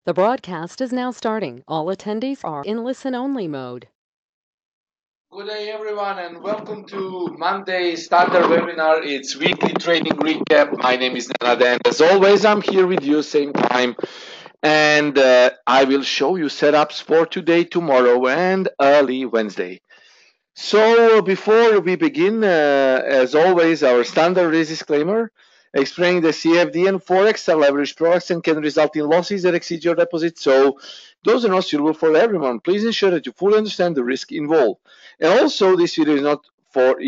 The broadcast is now starting. All attendees are in listen-only mode. Good day, everyone, and welcome to Monday Standard Webinar. It's weekly trading recap. My name is Nenad, and as always, I'm here with you same time, and I will show you setups for today, tomorrow, and early Wednesday. So before we begin, as always, our standard risk disclaimer explaining the CFD and Forex are leveraged products and can result in losses that exceed your deposit. So those are not suitable for everyone. Please ensure that you fully understand the risk involved. And also, this video is not for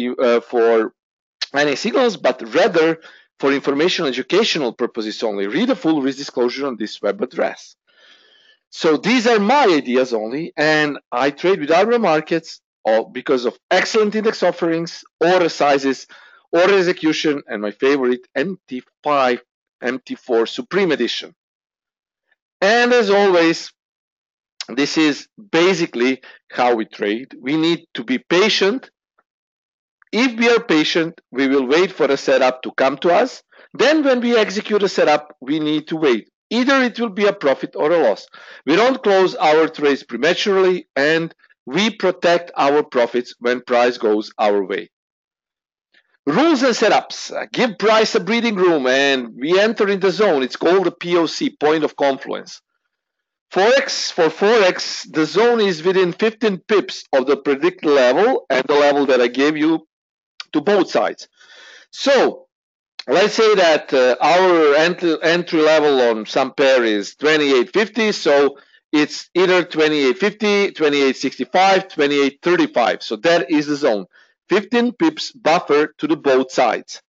any signals, but rather for informational educational purposes only. Read the full risk disclosure on this web address. So these are my ideas only, and I trade with other markets because of excellent index offerings, order sizes, order execution, and my favorite MT5, MT4 Supreme Edition. And as always, this is basically how we trade. We need to be patient. If we are patient, we will wait for a setup to come to us. Then when we execute a setup, we need to wait. Either it will be a profit or a loss. We don't close our trades prematurely, and we protect our profits when price goes our way. Rules and setups. Give price a breathing room, and we enter in the zone. It's called the POC, point of confluence. For Forex, the zone is within 15 pips of the predicted level and the level that I gave you to both sides. So let's say that our entry level on some pair is 28.50, so it's either 28.50, 28.65, 28.35. So that is the zone. 15 pips buffer to the both sides.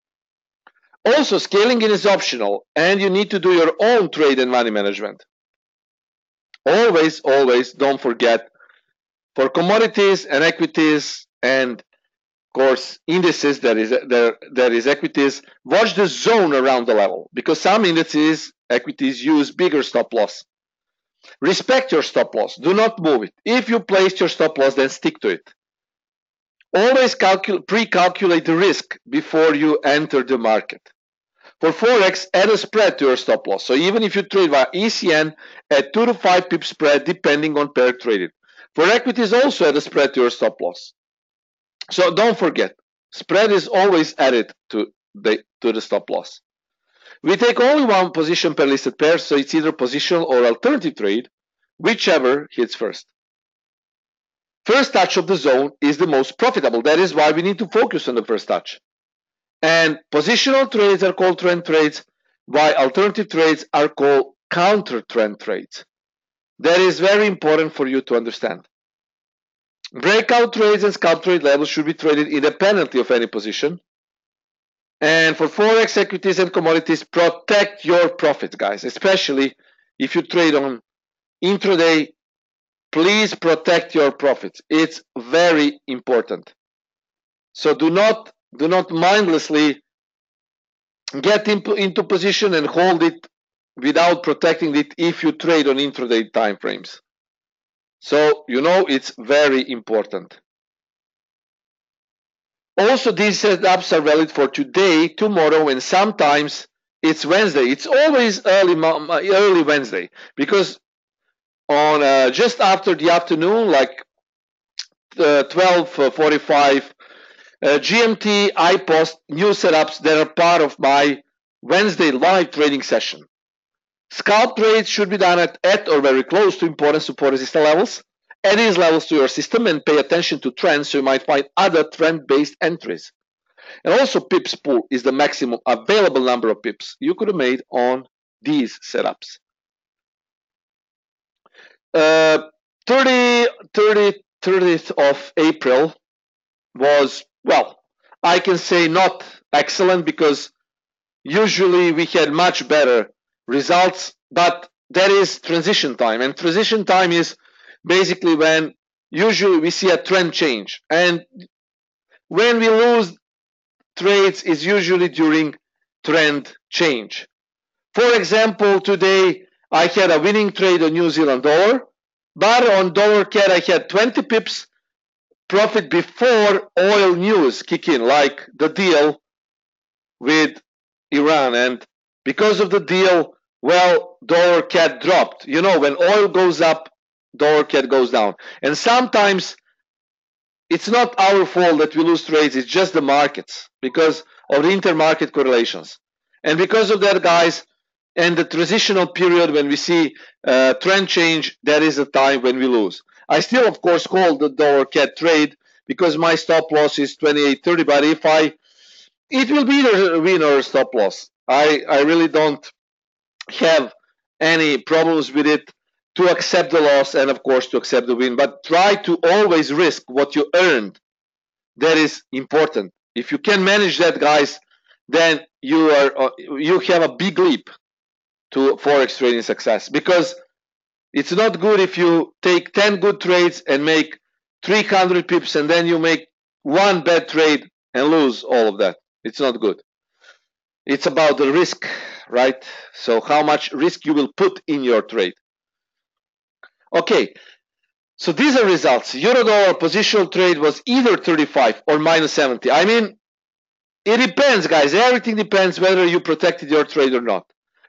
Also, scaling in is optional, and you need to do your own trade and money management. Always, always don't forget, for commodities and equities and course indices, that is equities, watch the zone around the level, because some indices, equities, use bigger stop loss. Respect your stop loss. Do not move it. If you placed your stop loss, then stick to it. Always pre-calculate the risk before you enter the market. For Forex, add a spread to your stop loss. So even if you trade via ECN, add 2 to 5 pip spread depending on pair traded. For equities, also add a spread to your stop loss. So don't forget, spread is always added to the stop loss. We take only one position per listed pair, so it's either positional or alternative trade, whichever hits first. First touch of the zone is the most profitable. That is why we need to focus on the first touch. And positional trades are called trend trades, while alternative trades are called counter trend trades. That is very important for you to understand. Breakout trades and scalp trade levels should be traded independently of any position. And for Forex, equities, and commodities, protect your profits, guys. Especially if you trade on intraday, please protect your profits. It's very important. So do not mindlessly get into position and hold it without protecting it if you trade on intraday time frames. So you know it's very important. Also, these setups are valid for today, tomorrow, and sometimes it's Wednesday. It's always early Wednesday, because on just after the afternoon, like 12:45 GMT, I post new setups that are part of my Wednesday live trading session. Scalp trades should be done at or very close to important support resistance levels. Add these levels to your system and pay attention to trends, so you might find other trend-based entries. And also, pips pool is the maximum available number of pips you could have made on these setups. 30th of April was, well, I can say not excellent, because usually we had much better results, but that is transition time, and transition time is basically when usually we see a trend change, and when we lose trades is usually during trend change. For example, today I had a winning trade on New Zealand dollar, but on dollar CAD I had 20 pips profit before oil news kick in, like the deal with Iran, and because of the deal well, dollar CAD dropped. You know, when oil goes up, dollar CAD goes down. And sometimes it's not our fault that we lose trades, it's just the markets because of the intermarket correlations. And because of that, guys, and the transitional period when we see trend change, that is a time when we lose. I still, of course, hold the dollar CAD trade because my stop loss is 28.30, but it will be either a win or a stop loss. I really don't have any problems with it to accept the loss and of course to accept the win, but try to always risk what you earned. That is important. If you can manage that, guys, then you have a big leap to forex trading success, because it's not good if you take 10 good trades and make 300 pips and then you make one bad trade and lose all of that. It's not good. It's about the risk, right? So how much risk you will put in your trade. Okay, so these are results. Euro dollar positional trade was either 35 or minus 70. I mean, it depends, guys. Everything depends whether you protected your trade or not.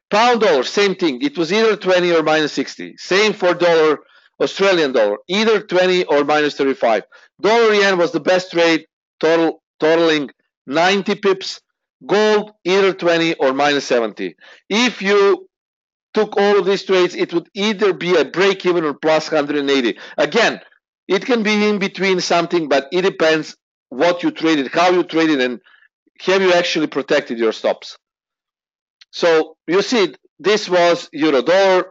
Pound dollar, same thing. It was either 20 or minus 60. Same for dollar, Australian dollar, either 20 or minus 35. Dollar yen was the best trade, totaling 90 pips. Gold, either 20 or minus 70. If you took all of these trades, it would either be a break even or plus 180. Again, it can be in between something, but it depends what you traded, how you traded, and have you actually protected your stops. So you see, this was euro dollar.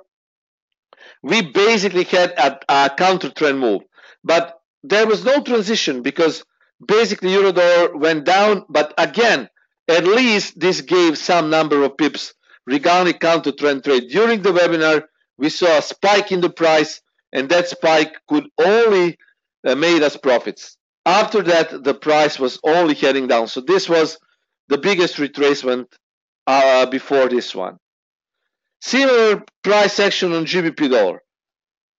We basically had a counter trend move, but there was no transition because basically euro dollar went down. But again, at least this gave some number of pips regarding counter trend trade. During the webinar, we saw a spike in the price, and that spike could only made us profits. After that, the price was only heading down. So this was the biggest retracement before this one. Similar price action on GBP dollar.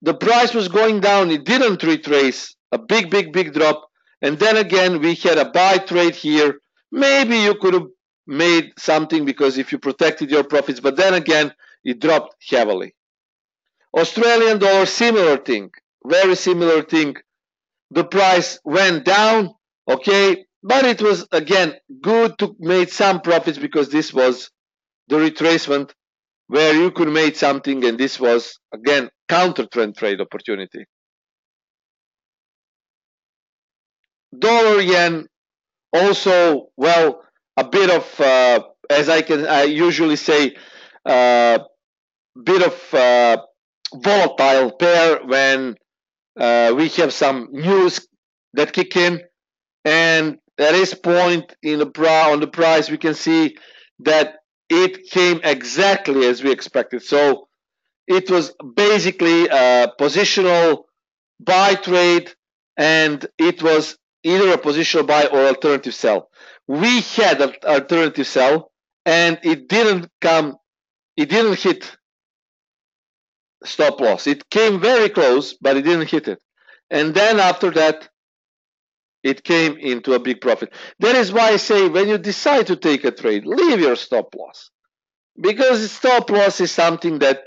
The price was going down. It didn't retrace. A big drop. And then again, we had a buy trade here. Maybe you could have made something because if you protected your profits, but then again, it dropped heavily. Australian dollar, similar thing. Very similar thing. The price went down, okay, but it was again good to make some profits because this was the retracement where you could make something, and this was again counter trend trade opportunity. Dollar yen also, well, a bit of as I usually say, bit of volatile pair when we have some news that kick in, and at this point in on the price we can see that it came exactly as we expected. So it was basically a positional buy trade, and it was either a positional buy or alternative sell. We had an alternative sell, and it didn't hit stop loss. It came very close, but it didn't hit it. And then after that, it came into a big profit. That is why I say when you decide to take a trade, leave your stop loss. Because stop loss is something that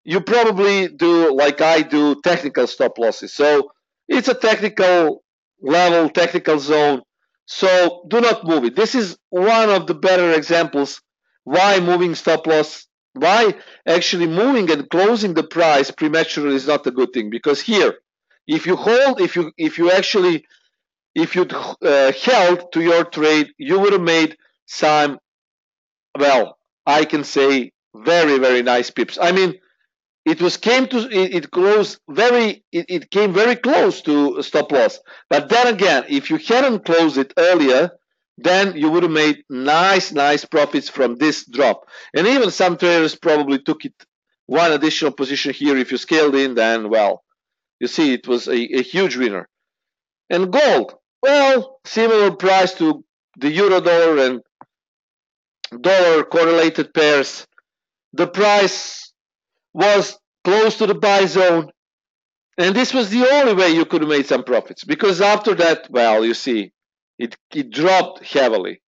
you probably do, like I do, technical stop losses. So it's a technical level, technical zone. So do not move it. This is one of the better examples why moving stop loss, why actually moving and closing the price prematurely is not a good thing. Because here, if you hold, if you held to your trade, you would have made some, well, I can say very nice pips. I mean, it came very close to stop loss. But then again, if you hadn't closed it earlier, then you would have made nice profits from this drop. And even some traders probably took it one additional position here. If you scaled in, then, well, you see it was a huge winner. And gold, well, similar price to the euro dollar and dollar correlated pairs. The price was close to the buy zone, and this was the only way you could have made some profits, because after that, well, you see, it dropped heavily.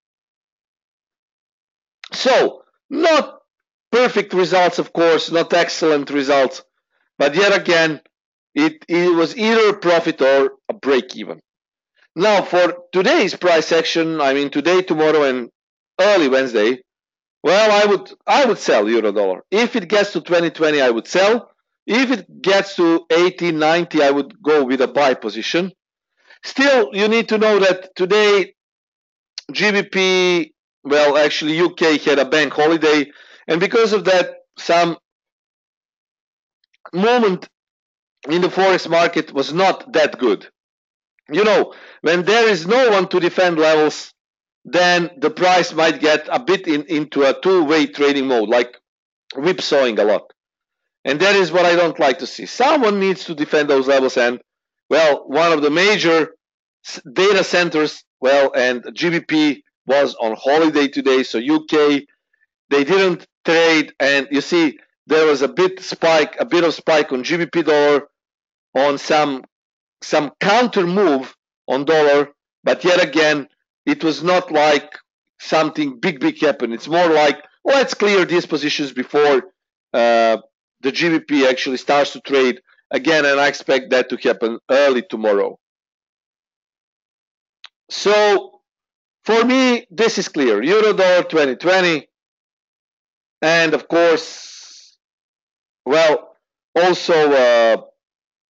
So not perfect results, of course, not excellent results, but yet again, it was either a profit or a break even. Now, for today's price action, I mean today, tomorrow, and early Wednesday, well, I would sell euro dollar. If it gets to 2020, I would sell. If it gets to 1890, I would go with a buy position. Still, you need to know that today GBP, well, actually UK had a bank holiday, and because of that, some movement in the Forex market was not that good. You know, when there is no one to defend levels, then the price might get a bit into a two-way trading mode, like whipsawing a lot. And that is what I don't like to see. Someone needs to defend those levels, and, well, one of the major data centers, well, and GBP was on holiday today, so UK, they didn't trade, and you see there was a bit of spike on GBP dollar, on some counter move on dollar, but yet again, it was not like something big happened. It's more like, let's clear these positions before the GBP actually starts to trade again, and I expect that to happen early tomorrow. So for me, this is clear. Euro dollar 2020, and of course, well, also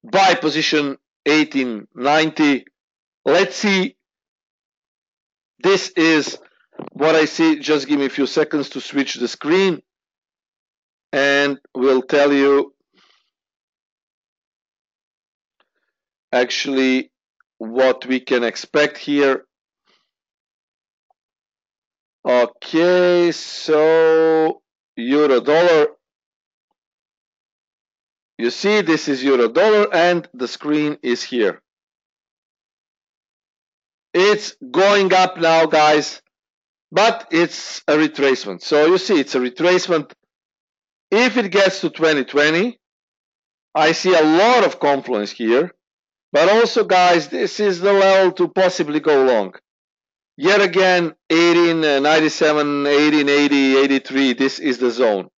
buy position 1890. Let's see. This is what I see. Just give me a few seconds to switch the screen, and we'll tell you actually what we can expect here. Okay, so euro dollar. You see, this is euro dollar, and the screen is here. It's going up now, guys, but it's a retracement. So you see, it's a retracement. If it gets to 2020, I see a lot of confluence here, but also, guys, this is the level to possibly go long. Yet again, 1897, 1880, 83, this is the zone.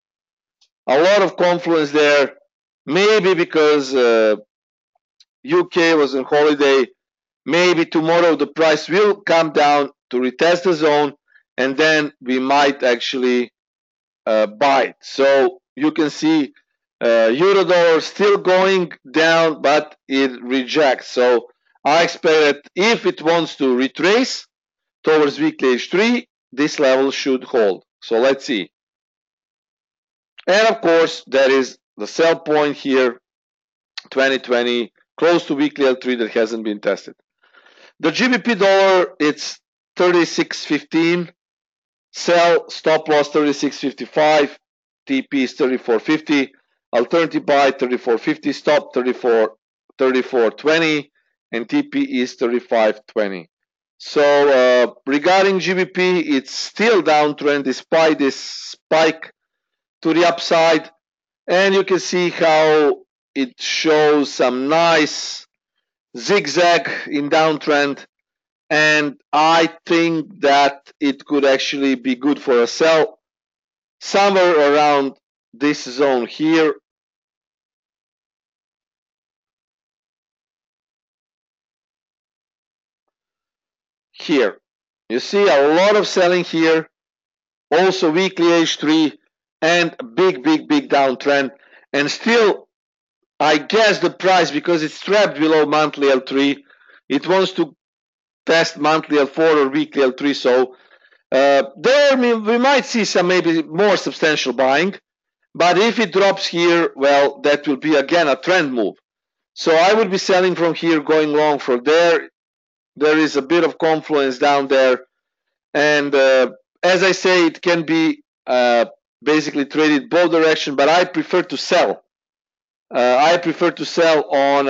A lot of confluence there, maybe because UK was on holiday. Maybe tomorrow the price will come down to retest the zone, and then we might actually buy it. So you can see euro dollar still going down, but it rejects. So I expect that if it wants to retrace towards weekly H3, this level should hold. So let's see. And of course, there is the sell point here, 2020, close to weekly L3 that hasn't been tested. The GBP dollar, it's 36.15. Sell, stop loss 36.55. TP is 34.50. Alternative buy 34.50. Stop 34.20. And TP is 35.20. So regarding GBP, it's still downtrend despite this spike to the upside. And you can see how it shows some nice zigzag in downtrend, and I think that it could actually be good for a sell somewhere around this zone here. Here you see a lot of selling here, also weekly H3, and big downtrend, and still I guess the price, because it's trapped below monthly L3, it wants to test monthly L4 or weekly L3. So there we might see some maybe more substantial buying, but if it drops here, well, that will be again a trend move. So I would be selling from here, going long from there. There is a bit of confluence down there, and as I say, it can be basically traded both directions, but I prefer to sell. I prefer to sell on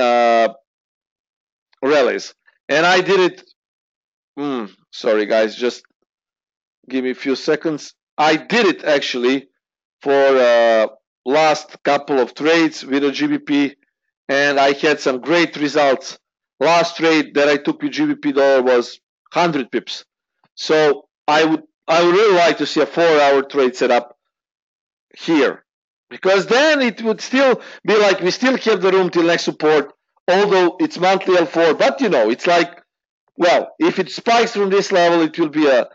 rallies, and I did it. Sorry guys, just give me a few seconds. I did it actually for last couple of trades with a GBP, and I had some great results. Last trade that I took with GBP dollar was 100 pips. So I would really like to see a 4-hour trade set up here, because then it would still be like we still have the room till next support, although it's monthly L4. But you know, it's like, well, if it spikes from this level, it will be a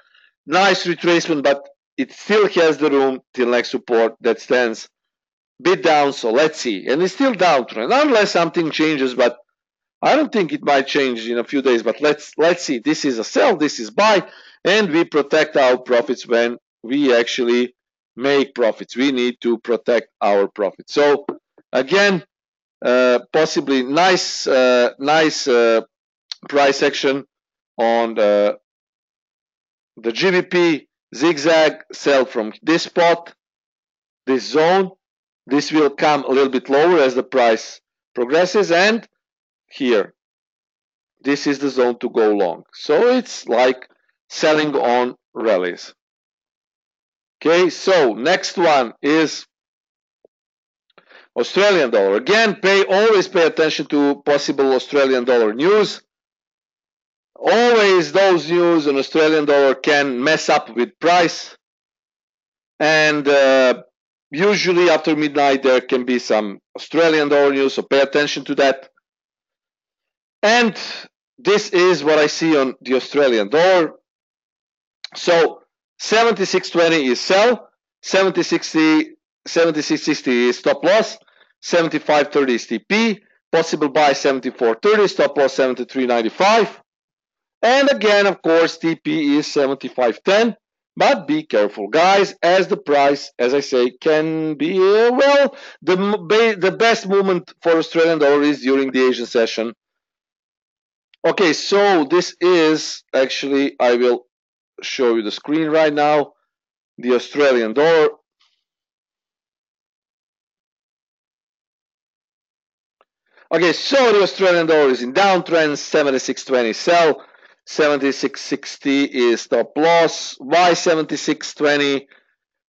nice retracement, but it still has the room till next support that stands bit down. So let's see. And it's still downtrend unless something changes, but I don't think it might change in a few days. But let's see. This is a sell, this is buy, and we protect our profits when we actually make profits. We need to protect our profits. So again, possibly nice price action on the GBP zigzag sell from this spot, this zone. This will come a little bit lower as the price progresses, and here, this is the zone to go long. So it's like selling on rallies. Okay, so next one is Australian dollar. Again, always pay attention to possible Australian dollar news. Always those news on Australian dollar can mess up with price, and usually after midnight there can be some Australian dollar news, so pay attention to that. And this is what I see on the Australian dollar. So 76.20 is sell, 76.60 is stop loss, 75.30 is TP, possible buy 74.30, stop loss 73.95. And again, of course, TP is 75.10. But be careful, guys, as the price, as I say, can be, well, the best movement for Australian dollar is during the Asian session. Okay, so this is actually, I will show you the screen right now, the Australian dollar. Okay, so the Australian dollar is in downtrend, 76.20 sell, 76.60 is stop loss. Why 76.20?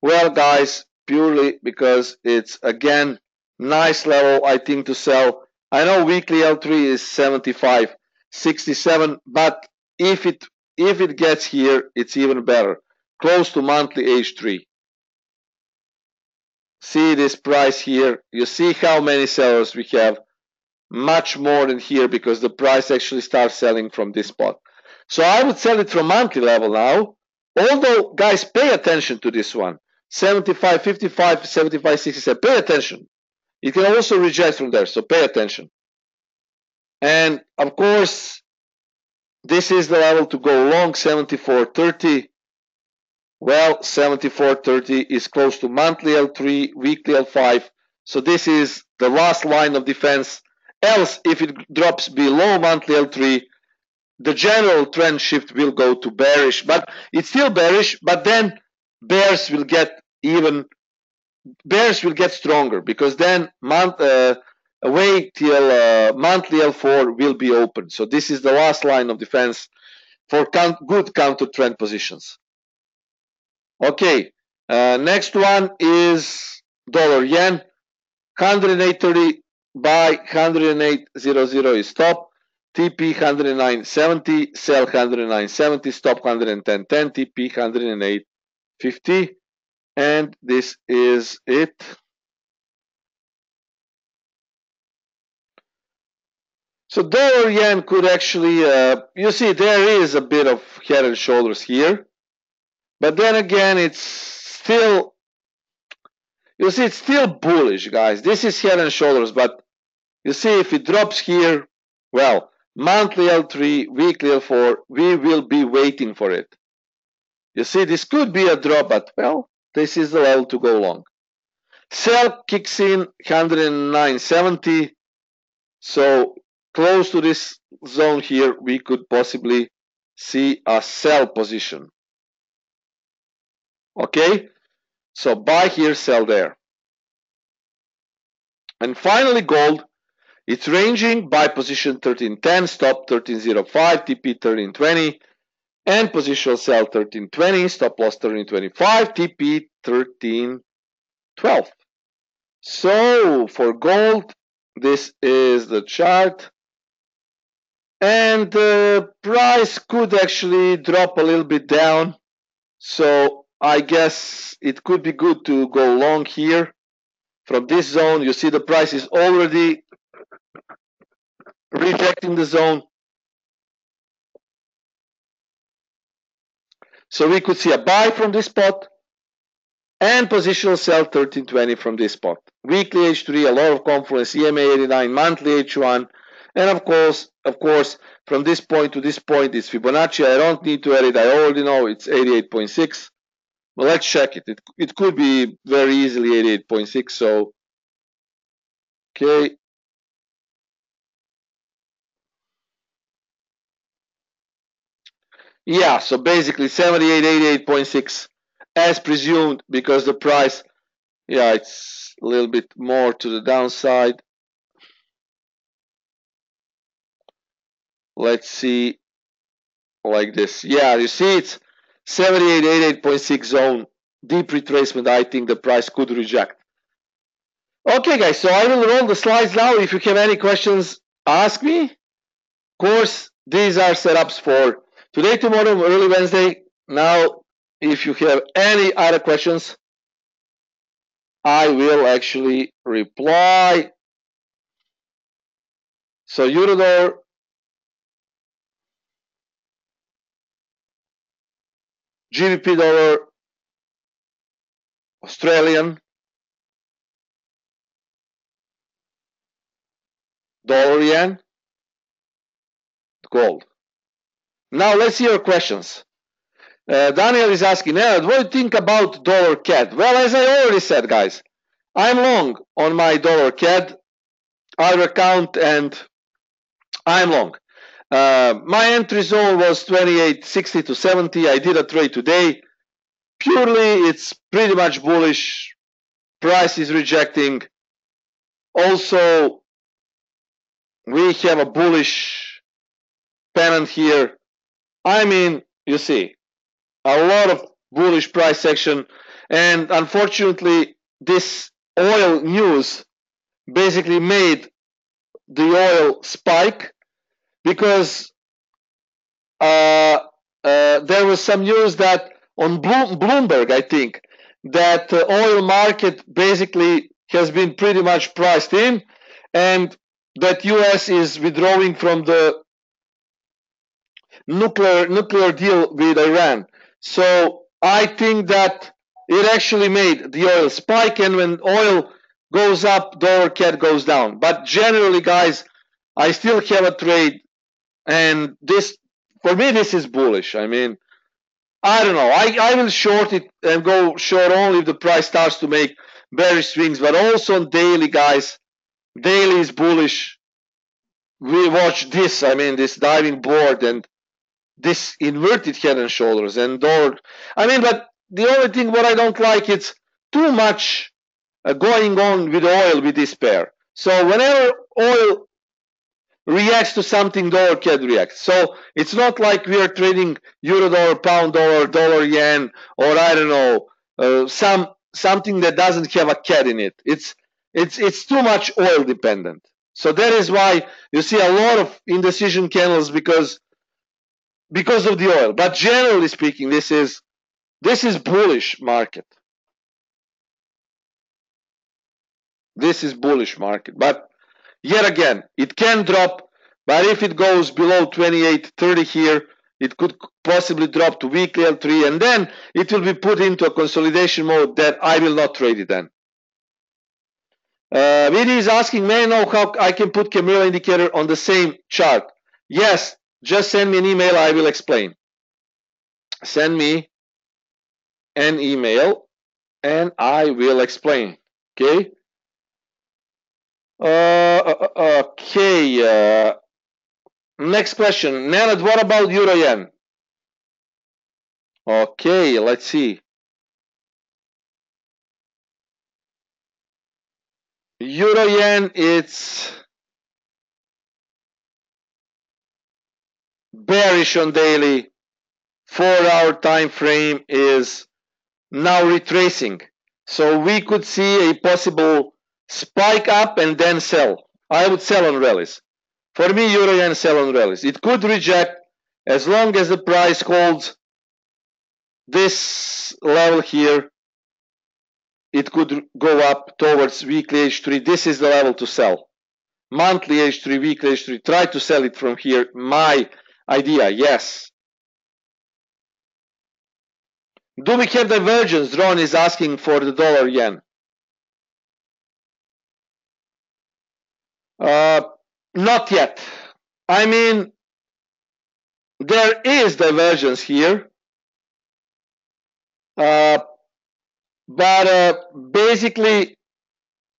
Well, guys, purely because it's, again, nice level, I think, to sell. I know weekly L3 is 75.67, but if it gets here, it's even better. Close to monthly H3. See this price here. You see how many sellers we have. Much more than here because the price actually starts selling from this spot. So I would sell it from monthly level now. Although, guys, pay attention to this one. 75.55, 75.67. Pay attention. It can also reject from there, so pay attention. And of course, this is the level to go long, 74.30. Well, 74.30 is close to monthly L3, weekly L5. So this is the last line of defense. Else, if it drops below monthly L3, the general trend shift will go to bearish. But it's still bearish, but then bears will get stronger because then wait till monthly L4 will be open. So this is the last line of defense for good counter trend positions. Okay, next one is dollar yen. 108.30 buy, 108.00 is stop. TP 109.70, sell 109.70, stop 110.10, TP 108.50. And this is it. So dollar yen could actually, you see, there is a bit of head and shoulders here. But then again, it's still, you see, it's still bullish, guys. This is head and shoulders, but you see, if it drops here, well, monthly L3, weekly L4, we will be waiting for it. You see, this could be a drop, but, well, this is the level to go long. Sell kicks in 109.70. So close to this zone here, we could possibly see a sell position. Okay, so buy here, sell there. And finally, gold. It's ranging, buy position 1310, stop 1305, TP 1320, and positional sell 1320, stop loss 1325, TP 1312. So for gold, this is the chart. And the price could actually drop a little bit down. So I guess it could be good to go long here. From this zone, you see the price is already rejecting the zone. So we could see a buy from this spot and positional sell 1320 from this spot. Weekly H3, a lot of confluence, EMA 89, monthly H1, and of course, from this point to this point is Fibonacci. I don't need to edit. I already know it's 88.6. Well, let's check it. It could be very easily 88.6. So, okay. Yeah, so basically 78, 88.6 as presumed because the price, yeah, it's a little bit more to the downside. Let's see like this. Yeah, you see it's 78, 88.6 zone. Deep retracement, I think the price could reject. Okay, guys, so I will roll the slides now. If you have any questions, ask me. Of course, these are setups for today, tomorrow, early Wednesday. Now, if you have any other questions, I will actually reply. So, Eurodollar, GBP dollar, Australian, dollar yen, gold. Now, let's see your questions. Daniel is asking, Nenad, what do you think about dollar CAD? Well, as I already said, guys, I'm long on my dollar CAD, our account, and I'm long. My entry zone was 28.60 to 70. I did a trade today. Purely, it's pretty much bullish. Price is rejecting. Also, we have a bullish pennant here. I mean, you see, a lot of bullish price action. And unfortunately, this oil news basically made the oil spike because there was some news that on Bloomberg, I think, that the oil market basically has been pretty much priced in and that US is withdrawing from the nuclear deal with Iran. So I think that it actually made the oil spike, and when oil goes up, dollar CAD goes down. But generally, guys, I still have a trade, and this, for me, this is bullish. I mean, I don't know. I will short it and go short only if the price starts to make bearish swings, but also on daily, guys. Daily is bullish. We watch this, I mean, this diving board and this inverted head and shoulders and dollar. I mean, but the only thing what I don't like, it's too much going on with oil with this pair. So whenever oil reacts to something, dollar CAD reacts. So it's not like we are trading euro dollar, pound dollar, dollar yen, or I don't know, something that doesn't have a CAD in it. It's too much oil dependent. So that is why you see a lot of indecision candles because of the oil. But generally speaking, this is bullish market. This is bullish market. But yet again, it can drop, but if it goes below 28.30 here, it could possibly drop to weekly L3, and then it will be put into a consolidation mode that I will not trade it then. Vidi is asking, may I know how I can put Camilla indicator on the same chart? Yes, just send me an email, I will explain. Send me an email and I will explain. Okay? Okay. Next question. Nenad, what about Euro Yen? Okay, let's see. Euro Yen, it's bearish on daily. 4-hour time frame is now retracing. So we could see a possible spike up and then sell. I would sell on rallies. For me, Euro Yen sell on rallies. It could reject as long as the price holds this level here, it could go up towards weekly H3. This is the level to sell. Monthly H3, weekly H3. Try to sell it from here. My idea, yes. Do we have divergence? Ron is asking for the dollar yen. Not yet. I mean, there is divergence here. But basically,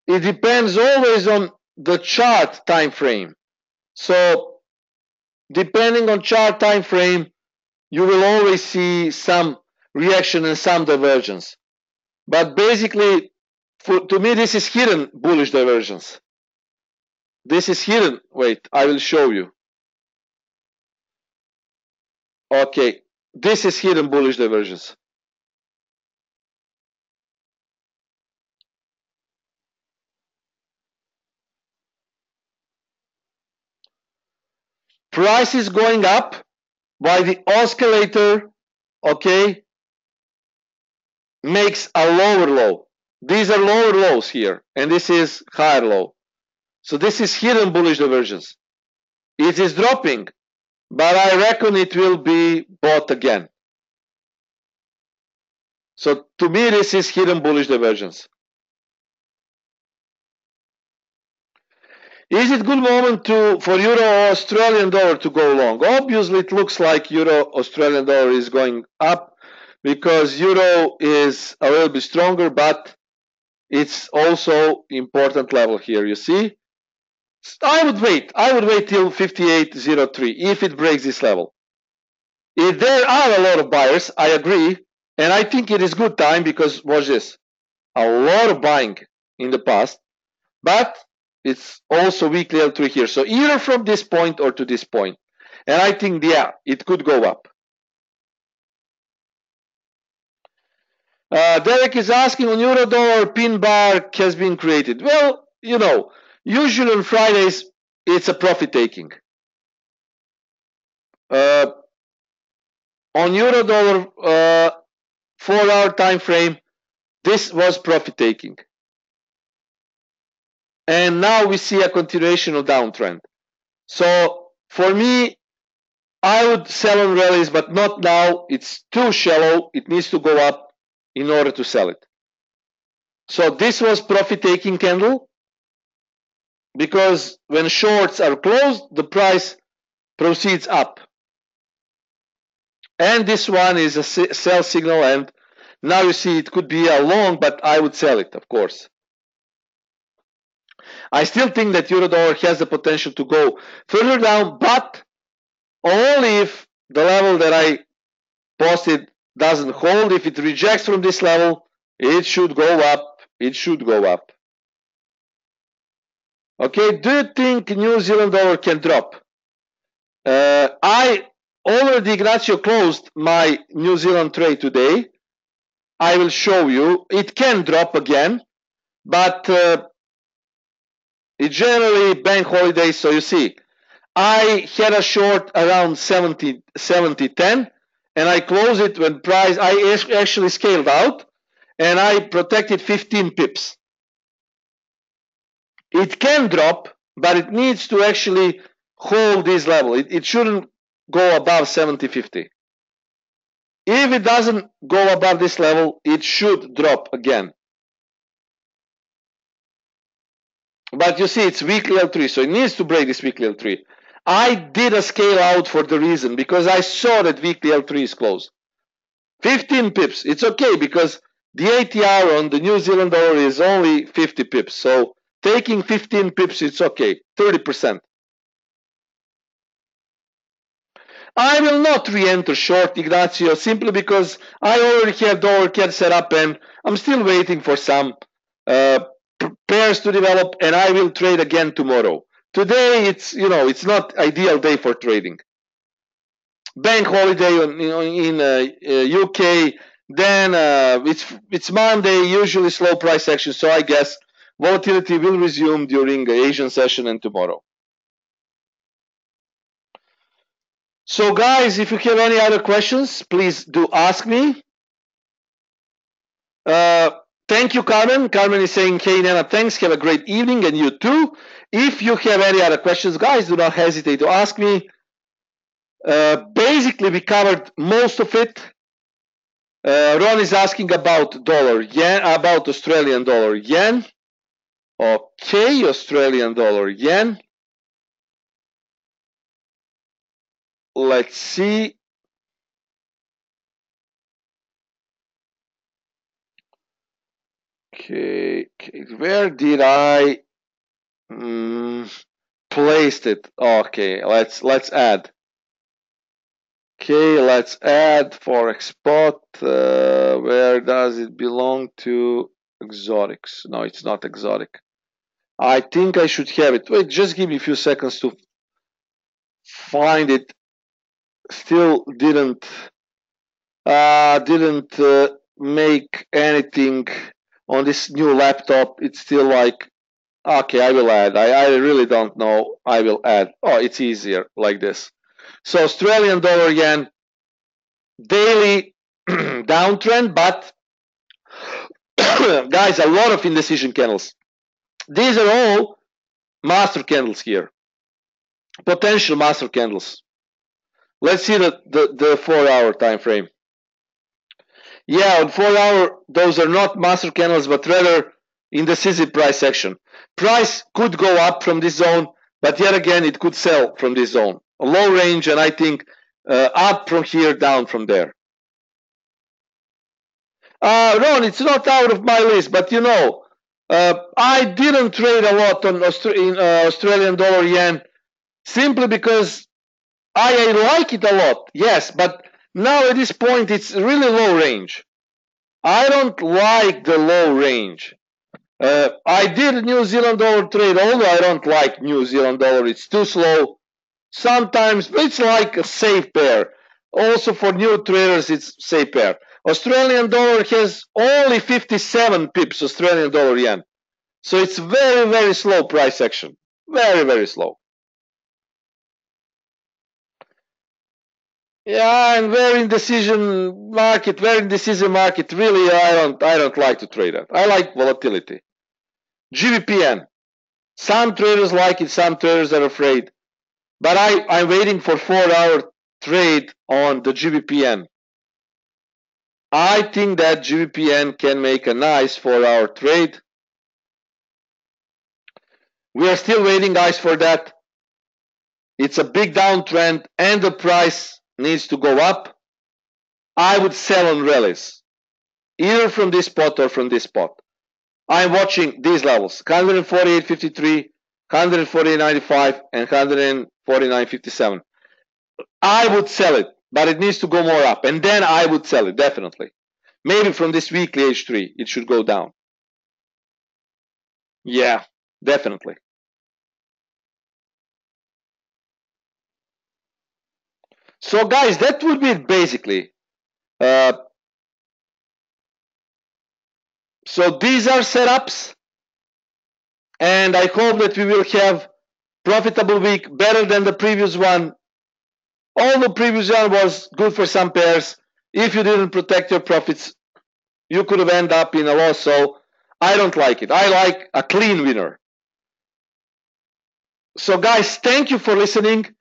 it depends always on the chart time frame. So, depending on chart time frame, you will always see some reaction and some divergence. But basically, to me, this is hidden bullish divergence. This is hidden. Wait, I will show you. Okay, this is hidden bullish divergence. Price is going up while the oscillator, okay, makes a lower low. These are lower lows here, and this is higher low. So this is hidden bullish divergence. It is dropping, but I reckon it will be bought again. So to me, this is hidden bullish divergence. Is it good moment for Euro or Australian dollar to go long? Obviously, it looks like Euro Australian dollar is going up because Euro is a little bit stronger, but it's also important level here. You see, I would wait. I would wait till 58.03 if it breaks this level. If there are a lot of buyers, I agree, and I think it is good time because watch this, a lot of buying in the past, but it's also weekly L3 here. So either from this point or to this point. And I think, yeah, it could go up. Derek is asking on Euro dollar pin bar has been created. Well, you know, usually on Fridays, it's a profit taking. On Euro dollar 4-hour time frame, this was profit taking. And now we see a continuation of downtrend. So for me, I would sell on rallies, but not now. It's too shallow. It needs to go up in order to sell it. So this was profit-taking candle because when shorts are closed, the price proceeds up. And this one is a sell signal, and now you see it could be a long, but I would sell it, of course. I still think that Eurodollar has the potential to go further down, but only if the level that I posted doesn't hold. If it rejects from this level, it should go up. It should go up. Okay, do you think New Zealand dollar can drop? I already, Ignacio, closed my New Zealand trade today. I will show you. It can drop again, but it's generally bank holiday, so you see. I had a short around 70.10, and I closed it when price, I actually scaled out, and I protected 15 pips. It can drop, but it needs to actually hold this level. It shouldn't go above 70.50. If it doesn't go above this level, it should drop again. But you see, it's weekly L3, so it needs to break this weekly L3. I did a scale out for the reason, because I saw that weekly L3 is closed. 15 pips, it's okay, because the ATR on the New Zealand dollar is only 50 pips. So taking 15 pips, it's okay, 30%. I will not re-enter short, Ignacio, simply because I already have dollar CAD set up, and I'm still waiting for some pairs to develop, and I will trade again tomorrow. Today, it's not ideal day for trading. Bank holiday in UK, then it's Monday, usually slow price action, so I guess volatility will resume during the Asian session and tomorrow. So guys, if you have any other questions, please do ask me. Thank you, Carmen. Carmen is saying, hey, Nenad, thanks. Have a great evening, and you too. If you have any other questions, guys, do not hesitate to ask me. Basically, we covered most of it. Ron is asking about dollar yen, about Australian dollar yen. Okay, Australian dollar yen. Let's see. Okay, where did I placed it? Okay, let's add. Okay, let's add Forex spot. Where does it belong to? Exotics. No, it's not exotic. I think I should have it. Wait, just give me a few seconds to find it. Still didn't make anything on this new laptop. It's still like, okay, I will add. I really don't know. I will add. Oh, it's easier like this. So Australian dollar yen, daily downtrend, but guys, a lot of indecision candles. These are all master candles here, potential master candles. Let's see the 4-hour time frame. Yeah, on 4-hour, those are not master candles, but rather indecisive price action. Price could go up from this zone, but yet again, it could sell from this zone. A low range, and I think up from here, down from there. Ron, it's not out of my list, but you know, I didn't trade a lot on Australian dollar yen simply because I like it a lot, yes, but now at this point it's really low range. I don't like the low range. I did New Zealand dollar trade, although I don't like New Zealand dollar. It's too slow. Sometimes it's like a safe pair. Also for new traders, it's safe pair. Australian dollar has only 57 pips, Australian dollar yen. So it's very, very slow price action. Very, very slow. Yeah, and very indecision market, very indecisive market. Really, I don't like to trade that. I like volatility. GBPN. Some traders like it, some traders are afraid. But I'm waiting for 4-hour trade on the GBPN. I think that GBPN can make a nice 4-hour trade. We are still waiting, guys, for that. It's a big downtrend and the price needs to go up. I would sell on rallies, either from this spot or from this spot. I'm watching these levels, 148.53, 148.95, and 149.57. I would sell it, but it needs to go more up, and then I would sell it, definitely. Maybe from this weekly H3, it should go down. Yeah, definitely. So guys, that would be it basically. So these are setups, and I hope that we will have profitable week, better than the previous one. All the previous one was good for some pairs. If you didn't protect your profits, you could have ended up in a loss. So I don't like it. I like a clean winner. So guys, thank you for listening.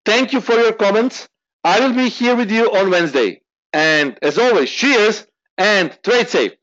Thank you for your comments. I will be here with you on Wednesday. And as always, cheers and trade safe.